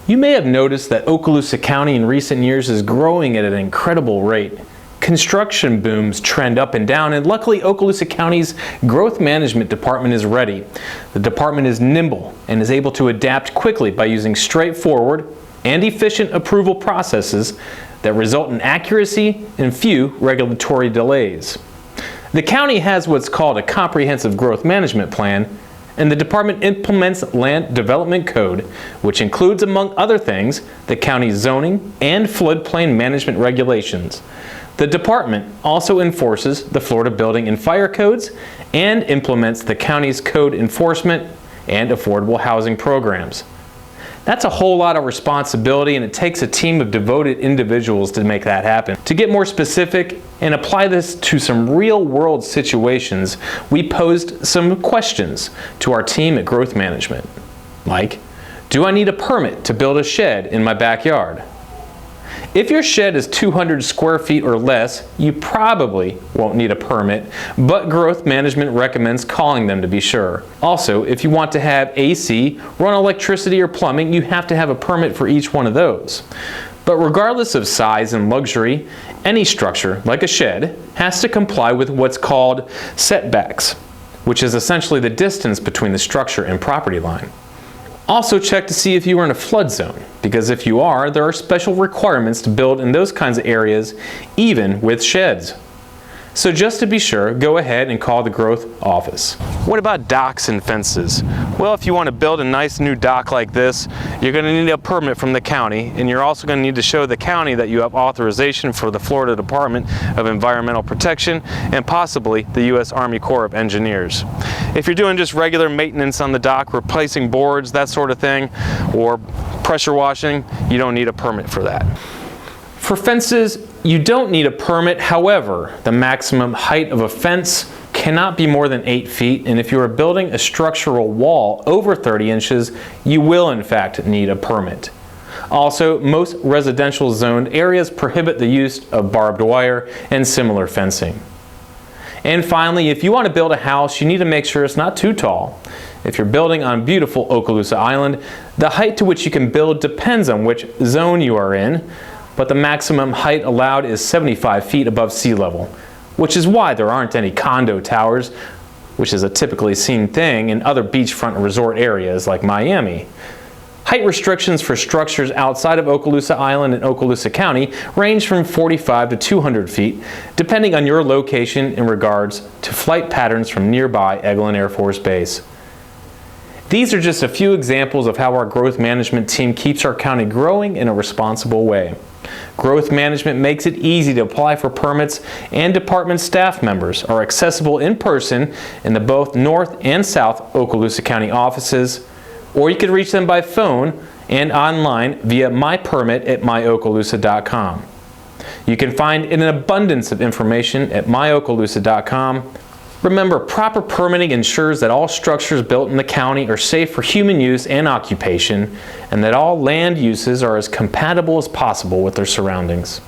You may have noticed that Okaloosa County in recent years is growing at an incredible rate. Construction booms trend up and down, and luckily Okaloosa County's Growth Management Department is ready. The department is nimble and is able to adapt quickly by using straightforward and efficient approval processes that result in accuracy and few regulatory delays. The county has what's called a comprehensive growth management plan, and the department implements Land Development Code, which includes, among other things, the county's zoning and floodplain management regulations. The department also enforces the Florida Building and Fire Codes and implements the county's code enforcement and affordable housing programs. That's a whole lot of responsibility, and it takes a team of devoted individuals to make that happen. To get more specific and apply this to some real-world situations, we posed some questions to our team at Growth Management. Like, do I need a permit to build a shed in my backyard? If your shed is 200 square feet or less, you probably won't need a permit, but Growth Management recommends calling them to be sure. Also, if you want to have AC, run electricity or plumbing, you have to have a permit for each one of those. But regardless of size and luxury, any structure, like a shed, has to comply with what's called setbacks, which is essentially the distance between the structure and property line. Also check to see if you are in a flood zone, because if you are, there are special requirements to build in those kinds of areas, even with sheds. So just to be sure, go ahead and call the Growth office. What about docks and fences? Well, if you want to build a nice new dock like this, you're going to need a permit from the county, and you're also going to need to show the county that you have authorization for the Florida Department of Environmental Protection and possibly the U.S. Army Corps of Engineers. If you're doing just regular maintenance on the dock, replacing boards, that sort of thing, or pressure washing, you don't need a permit for that. For fences, you don't need a permit. However, the maximum height of a fence cannot be more than 8 feet, and if you are building a structural wall over 30 inches, you will in fact need a permit. Also, most residential zoned areas prohibit the use of barbed wire and similar fencing. And finally, if you want to build a house, you need to make sure it's not too tall. If you're building on beautiful Okaloosa Island, the height to which you can build depends on which zone you are in, but the maximum height allowed is 75 feet above sea level, which is why there aren't any condo towers, which is a typically seen thing in other beachfront resort areas like Miami. Height restrictions for structures outside of Okaloosa Island and Okaloosa County range from 45 to 200 feet, depending on your location in regards to flight patterns from nearby Eglin Air Force Base. These are just a few examples of how our growth management team keeps our county growing in a responsible way. Growth Management makes it easy to apply for permits, and department staff members are accessible in person in the both North and South Okaloosa County offices, or you can reach them by phone and online via mypermit@myokaloosa.com. You can find an abundance of information at myokaloosa.com. Remember, proper permitting ensures that all structures built in the county are safe for human use and occupation, and that all land uses are as compatible as possible with their surroundings.